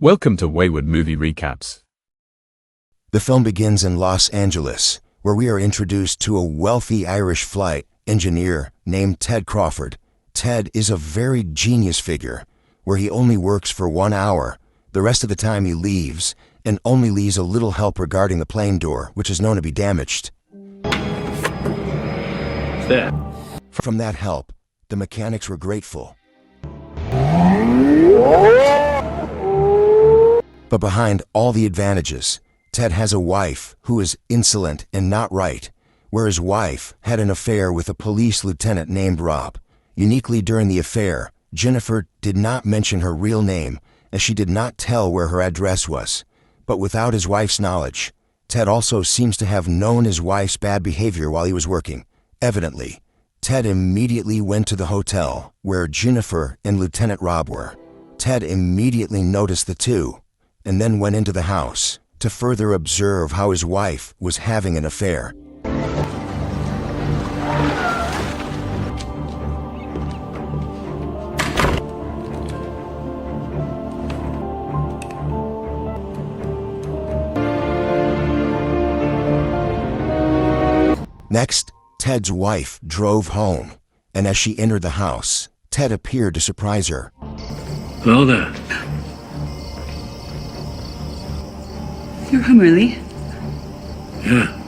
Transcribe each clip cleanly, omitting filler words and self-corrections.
Welcome to Wayward Movie Recaps. The film begins in Los Angeles, where we are introduced to a wealthy Irish flight engineer named Ted Crawford. Ted is a very genius figure, where he only works for 1 hour. The rest of the time he leaves, and only leaves a little help regarding the plane door, which is known to be damaged. There. From that help, the mechanics were grateful. But behind all the advantages, Ted has a wife who is insolent and not right, where his wife had an affair with a police lieutenant named Rob. Uniquely during the affair, Jennifer did not mention her real name, as she did not tell where her address was. But without his wife's knowledge, Ted also seems to have known his wife's bad behavior while he was working. Evidently, Ted immediately went to the hotel where Jennifer and Lieutenant Rob were. Ted immediately noticed the two, and then went into the house to further observe how his wife was having an affair. Next, Ted's wife drove home, and as she entered the house, Ted appeared to surprise her. Hello there. You're home early? Yeah.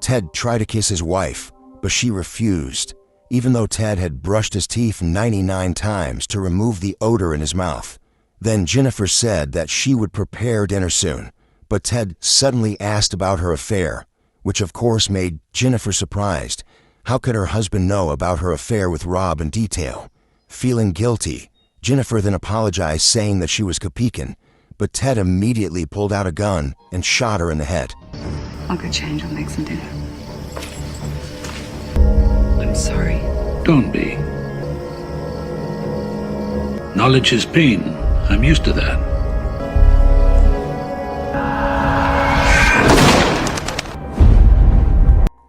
Ted tried to kiss his wife, but she refused, even though Ted had brushed his teeth 99 times to remove the odor in his mouth. Then Jennifer said that she would prepare dinner soon, but Ted suddenly asked about her affair, which of course made Jennifer surprised. How could her husband know about her affair with Rob in detail? Feeling guilty, Jennifer then apologized, saying that she was Capecan, but Ted immediately pulled out a gun and shot her in the head. I'll go change. I'll make some dinner. I'm sorry. Don't be. Knowledge is pain. I'm used to that.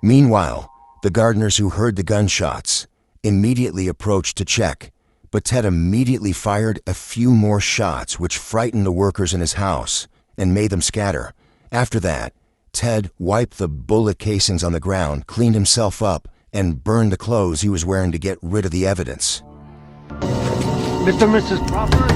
Meanwhile, the gardeners who heard the gunshots immediately approached to check, but Ted immediately fired a few more shots, which frightened the workers in his house and made them scatter. After that, Ted wiped the bullet casings on the ground, cleaned himself up, and burned the clothes he was wearing to get rid of the evidence. Mr. and Mrs. Crawford?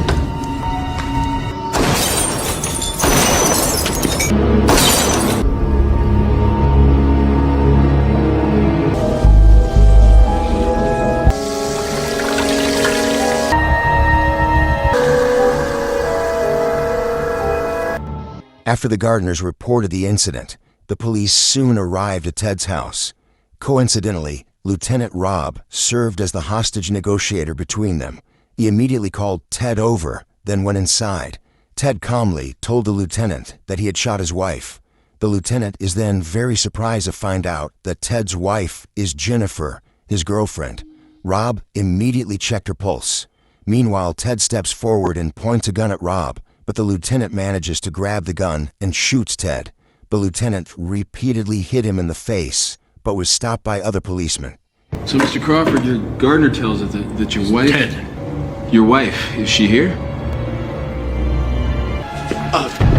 After the gardeners reported the incident, the police soon arrived at Ted's house. Coincidentally, Lieutenant Rob served as the hostage negotiator between them. He immediately called Ted over, then went inside. Ted calmly told the lieutenant that he had shot his wife. The lieutenant is then very surprised to find out that Ted's wife is Jennifer, his girlfriend. Rob immediately checked her pulse. Meanwhile, Ted steps forward and points a gun at Rob, but the lieutenant manages to grab the gun and shoots Ted. The lieutenant repeatedly hit him in the face, but was stopped by other policemen. So, Mr. Crawford, your gardener tells us that your wife... Ted. Your wife, is she here?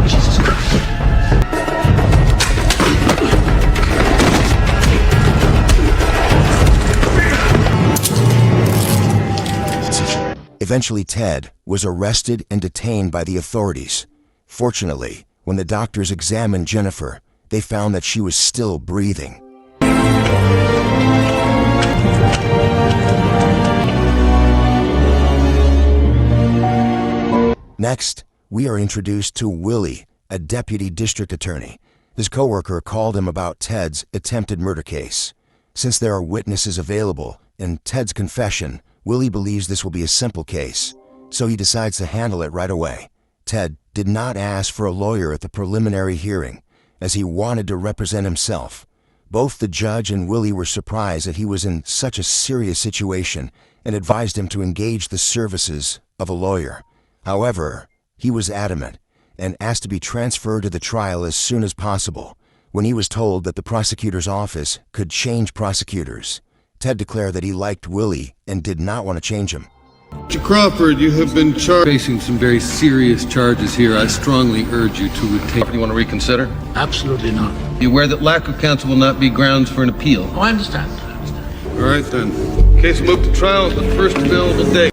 Jesus Christ. Eventually, Ted was arrested and detained by the authorities. Fortunately, when the doctors examined Jennifer, they found that she was still breathing. Next, we are introduced to Willie, a deputy district attorney. His coworker called him about Ted's attempted murder case. Since there are witnesses available and Ted's confession, Willie believes this will be a simple case, so he decides to handle it right away. Ted did not ask for a lawyer at the preliminary hearing, as he wanted to represent himself. Both the judge and Willie were surprised that he was in such a serious situation and advised him to engage the services of a lawyer. However, he was adamant and asked to be transferred to the trial as soon as possible. When he was told that the prosecutor's office could change prosecutors, Ted declared that he liked Willie and did not want to change him. Mr. Crawford, you have been facing some very serious charges here. I strongly urge you to retain. You want to reconsider? Absolutely not. Be aware that lack of counsel will not be grounds for an appeal. Oh, I understand. All right, then. Case moved to trial at the first available day.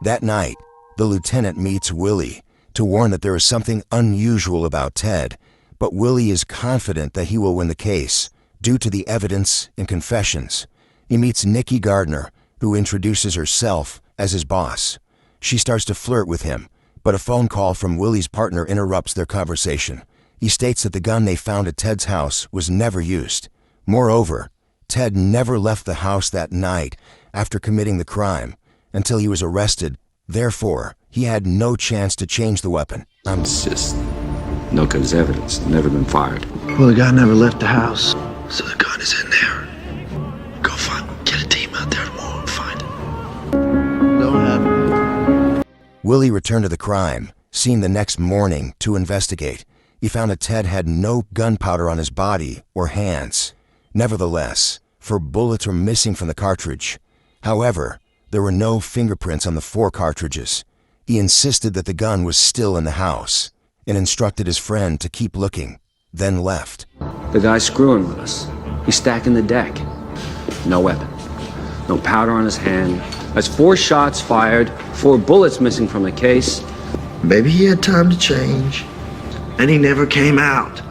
That night, the lieutenant meets Willie to warn that there is something unusual about Ted, but Willie is confident that he will win the case due to the evidence and confessions. He meets Nikki Gardner, who introduces herself as his boss. She starts to flirt with him, but a phone call from Willie's partner interrupts their conversation. He states that the gun they found at Ted's house was never used. Moreover, Ted never left the house that night after committing the crime until he was arrested. Therefore, he had no chance to change the weapon. It's just no good as evidence. Never been fired. Well, the guy never left the house, so the gun is in there. Go get a team out there tomorrow and find it. Don't have it. Willie returned to the crime scene the next morning to investigate. He found that Ted had no gunpowder on his body or hands. Nevertheless, 4 bullets were missing from the cartridge. However, there were no fingerprints on the 4 cartridges. He insisted that the gun was still in the house and instructed his friend to keep looking, then left. The guy's screwing with us. He's stacking the deck. No weapon. No powder on his hand. That's 4 shots fired, 4 bullets missing from the case. Maybe he had time to change, and he never came out.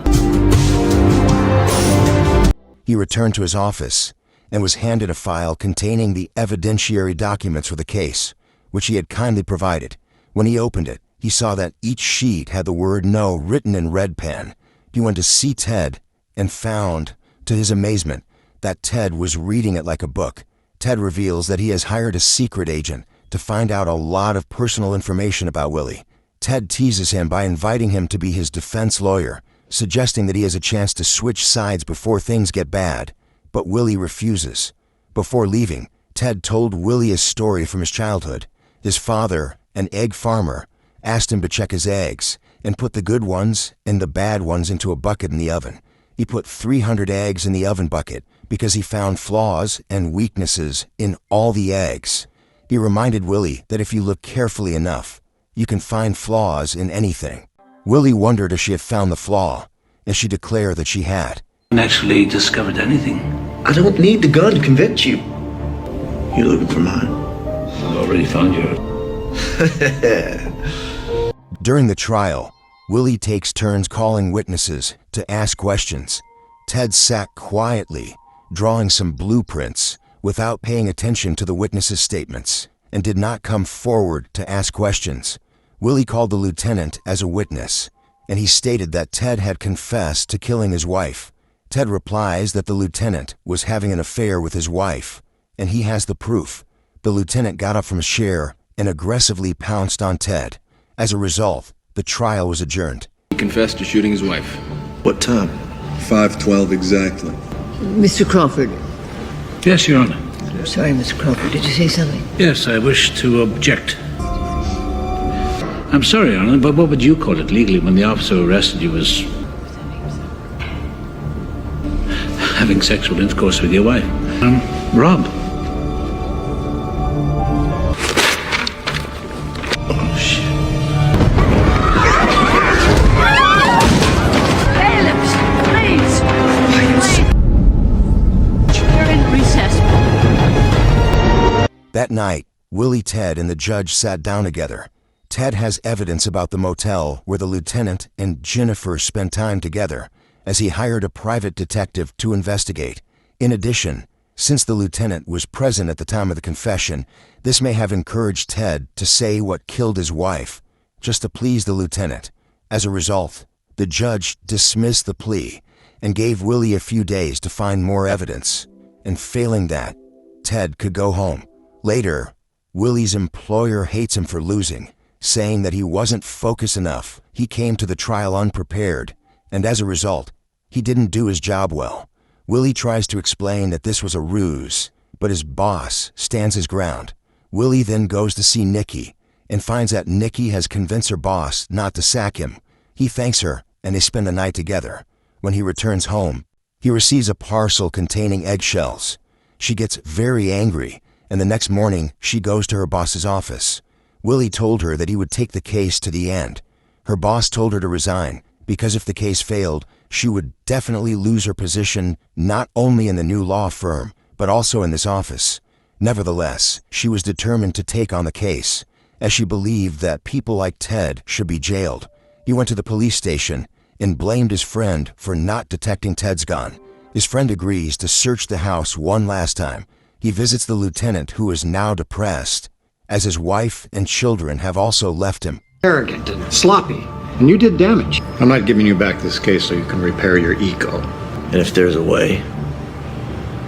He returned to his office and was handed a file containing the evidentiary documents for the case, which he had kindly provided. When he opened it, he saw that each sheet had the word "no" written in red pen. He went to see Ted and found, to his amazement, that Ted was reading it like a book. Ted reveals that he has hired a secret agent to find out a lot of personal information about Willie. Ted teases him by inviting him to be his defense lawyer, suggesting that he has a chance to switch sides before things get bad. But Willie refuses. Before leaving, Ted told Willie a story from his childhood. His father, an egg farmer, asked him to check his eggs and put the good ones and the bad ones into a bucket in the oven. He put 300 eggs in the oven bucket because he found flaws and weaknesses in all the eggs. He reminded Willie that if you look carefully enough, you can find flaws in anything. Willie wondered if she had found the flaw, and she declared that she had. Actually discovered anything. I don't need the gun to convict you. You're looking for mine. I've already found yours. During the trial, Willie takes turns calling witnesses to ask questions. Ted sat quietly, drawing some blueprints without paying attention to the witnesses' statements, and did not come forward to ask questions. Willie called the lieutenant as a witness, and he stated that Ted had confessed to killing his wife. Ted replies that the lieutenant was having an affair with his wife, and he has the proof. The lieutenant got up from his chair and aggressively pounced on Ted. As a result, the trial was adjourned. He confessed to shooting his wife. What time? 5:12 exactly. Mr. Crawford. Yes, Your Honor. Sorry, Mr. Crawford. Did you say something? Yes, I wish to object. I'm sorry, Your Honor, but what would you call it legally when the officer who arrested you was having sexual intercourse with your wife? Rob. Oh, shit. Bailiffs, please! Please! We're in recess. That night, Willie, Ted, and the judge sat down together. Ted has evidence about the motel where the lieutenant and Jennifer spent time together, as he hired a private detective to investigate. In addition, since the lieutenant was present at the time of the confession, this may have encouraged Ted to say what killed his wife, just to please the lieutenant. As a result, the judge dismissed the plea and gave Willie a few days to find more evidence, and failing that, Ted could go home. Later, Willie's employer hates him for losing, saying that he wasn't focused enough. He came to the trial unprepared, and as a result, he didn't do his job well. Willie tries to explain that this was a ruse, but his boss stands his ground. Willie then goes to see Nikki and finds that Nikki has convinced her boss not to sack him. He thanks her, and they spend the night together. When he returns home, he receives a parcel containing eggshells. She gets very angry and the next morning she goes to her boss's office. Willie told her that he would take the case to the end. Her boss told her to resign, because if the case failed, she would definitely lose her position not only in the new law firm, but also in this office. Nevertheless, she was determined to take on the case, as she believed that people like Ted should be jailed. He went to the police station and blamed his friend for not detecting Ted's gun. His friend agrees to search the house one last time. He visits the lieutenant, who is now depressed, as his wife and children have also left him. Arrogant and sloppy, and you did damage. I'm not giving you back this case so you can repair your ego. And if there's a way,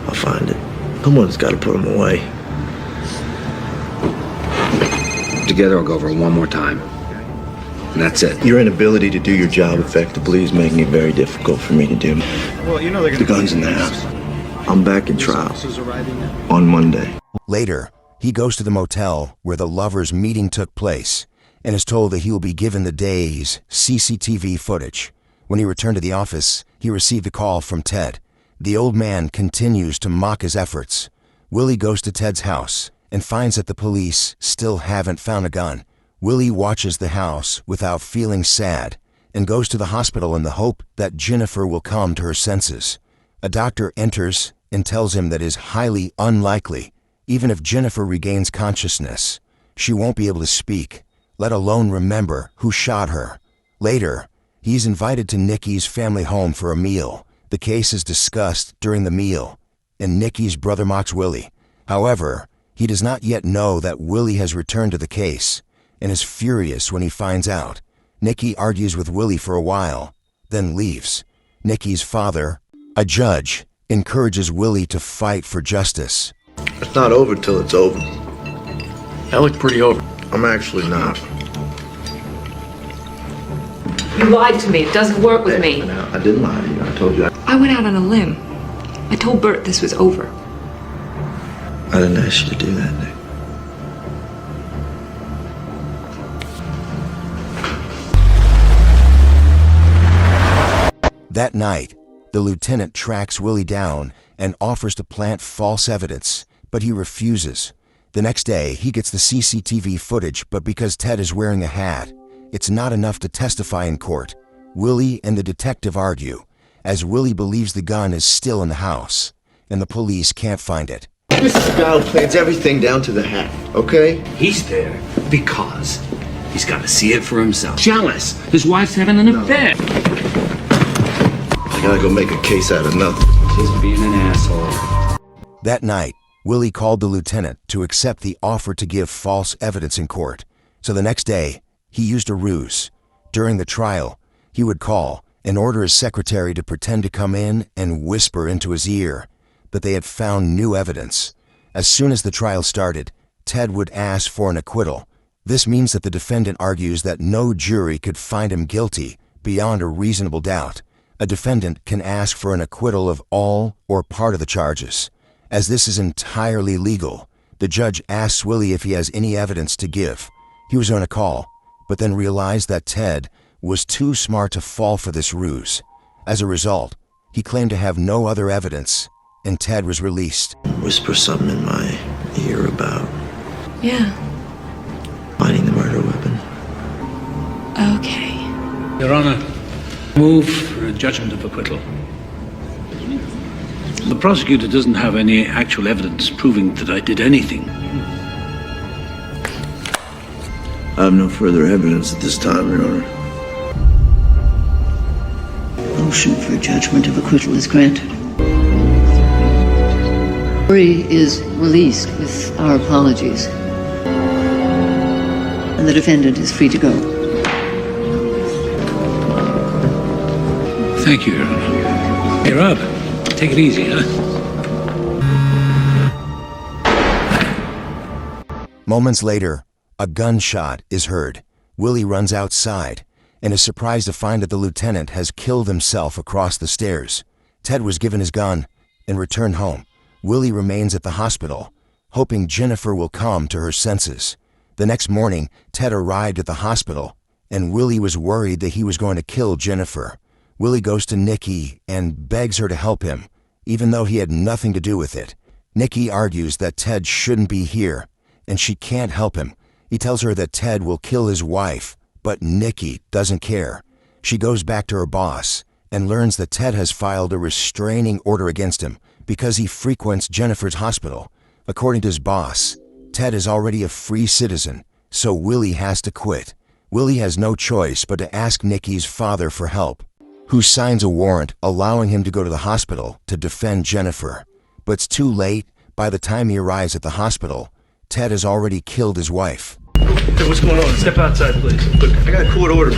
I'll find it. Someone's got to put him away. Together, I'll go over it one more time. And that's it. Your inability to do your job effectively is making it very difficult for me to do. Well, you know they're The gun's in the house. I'm back in trial on Monday. Later, he goes to the motel where the lovers' meeting took place and is told that he will be given the day's CCTV footage. When he returned to the office, he received a call from Ted. The old man continues to mock his efforts. Willie goes to Ted's house and finds that the police still haven't found a gun. Willie watches the house without feeling sad and goes to the hospital in the hope that Jennifer will come to her senses. A doctor enters and tells him that it is highly unlikely, even if Jennifer regains consciousness, she won't be able to speak, let alone remember who shot her. Later, he's invited to Nikki's family home for a meal. The case is discussed during the meal, and Nikki's brother mocks Willie. However, he does not yet know that Willie has returned to the case and is furious when he finds out. Nikki argues with Willie for a while, then leaves. Nikki's father, a judge, encourages Willie to fight for justice. It's not over till it's over. That looked pretty over. I'm actually not. You lied to me. It doesn't work with me. Now, I didn't lie to you. I told you. I went out on a limb. I told Bert this was over. I didn't ask you to do that, Nick. That night, the lieutenant tracks Willie down and offers to plant false evidence, but he refuses. The next day, he gets the CCTV footage, but because Ted is wearing a hat, it's not enough to testify in court. Willie and the detective argue, as Willie believes the gun is still in the house, and the police can't find it. This is a guy who plans everything down to the hat, okay? He's there because he's got to see it for himself. Jealous. His wife's having an affair. I gotta go make a case out of nothing. He's being an asshole. That night, Willie called the lieutenant to accept the offer to give false evidence in court. So the next day, he used a ruse. During the trial, he would call and order his secretary to pretend to come in and whisper into his ear that they had found new evidence. As soon as the trial started, Ted would ask for an acquittal. This means that the defendant argues that no jury could find him guilty beyond a reasonable doubt. A defendant can ask for an acquittal of all or part of the charges. As this is entirely legal, the judge asks Willie if he has any evidence to give. He was on a call, but then realized that Ted was too smart to fall for this ruse. As a result, he claimed to have no other evidence, and Ted was released. Whisper something in my ear about Yeah. finding the murder weapon. Okay. Your Honor, move for a judgment of acquittal. The prosecutor doesn't have any actual evidence proving that I did anything. I have no further evidence at this time, Your Honor. Motion for judgment of acquittal is granted. Jury is released with our apologies. And the defendant is free to go. Thank you, Your Honor. Hey, Rob, take it easy, huh? Moments later, a gunshot is heard. Willie runs outside and is surprised to find that the lieutenant has killed himself across the stairs. Ted was given his gun and returned home. Willie remains at the hospital, hoping Jennifer will come to her senses. The next morning, Ted arrived at the hospital, and Willie was worried that he was going to kill Jennifer. Willie goes to Nikki and begs her to help him, even though he had nothing to do with it. Nikki argues that Ted shouldn't be here, and she can't help him. He tells her that Ted will kill his wife, but Nikki doesn't care. She goes back to her boss and learns that Ted has filed a restraining order against him because he frequents Jennifer's hospital. According to his boss, Ted is already a free citizen, so Willie has to quit. Willie has no choice but to ask Nikki's father for help, who signs a warrant allowing him to go to the hospital to defend Jennifer. But it's too late. By the time he arrives at the hospital, Ted has already killed his wife. Hey, what's going on? Step outside, please. Look, I got a court order.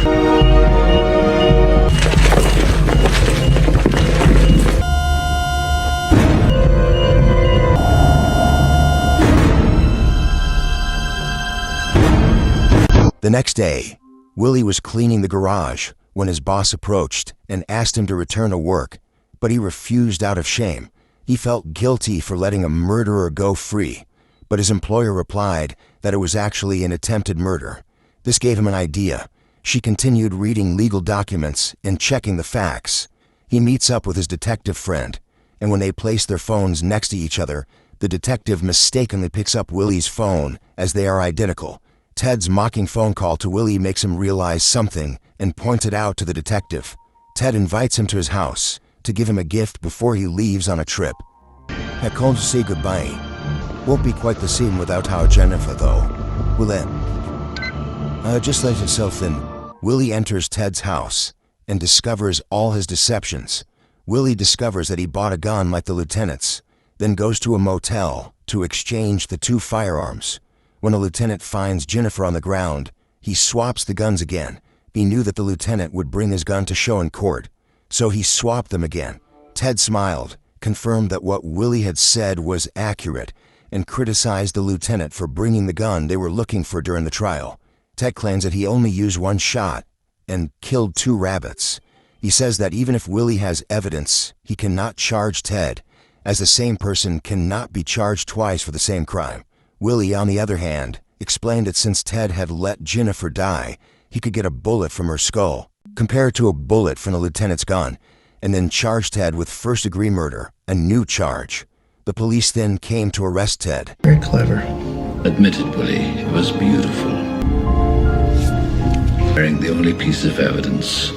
The next day, Willie was cleaning the garage when his boss approached and asked him to return to work, but he refused out of shame. He felt guilty for letting a murderer go free, but his employer replied that it was actually an attempted murder. This gave him an idea. She continued reading legal documents and checking the facts. He meets up with his detective friend, and when they place their phones next to each other, the detective mistakenly picks up Willie's phone as they are identical. Ted's mocking phone call to Willie makes him realize something and points it out to the detective. Ted invites him to his house to give him a gift before he leaves on a trip. I called to say goodbye. Won't be quite the same without our Jennifer, though. Will it? Just let yourself in. Willie enters Ted's house and discovers all his deceptions. Willie discovers that he bought a gun like the lieutenant's, then goes to a motel to exchange the two firearms. When a lieutenant finds Jennifer on the ground, he swaps the guns again. He knew that the lieutenant would bring his gun to show in court, so he swapped them again. Ted smiled, confirmed that what Willie had said was accurate, and criticized the lieutenant for bringing the gun they were looking for during the trial. Ted claims that he only used one shot and killed 2 rabbits. He says that even if Willie has evidence, he cannot charge Ted, as the same person cannot be charged twice for the same crime. Willie, on the other hand, explained that since Ted had let Jennifer die, he could get a bullet from her skull, compared to a bullet from the lieutenant's gun, and then charge Ted with first-degree murder, a new charge. The police then came to arrest Ted. Very clever. Admitted, Willie, it was beautiful. Bearing the only piece of evidence,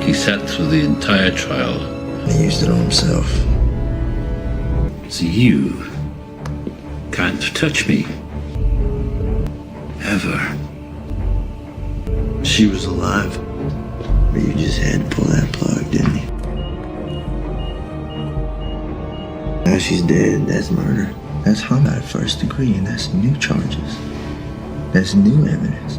he sat through the entire trial. He used it on himself. So you can't touch me. Ever. She was alive. But you just had to pull that plug, didn't you? Now she's dead. That's murder. That's homicide first degree, and that's new charges. That's new evidence.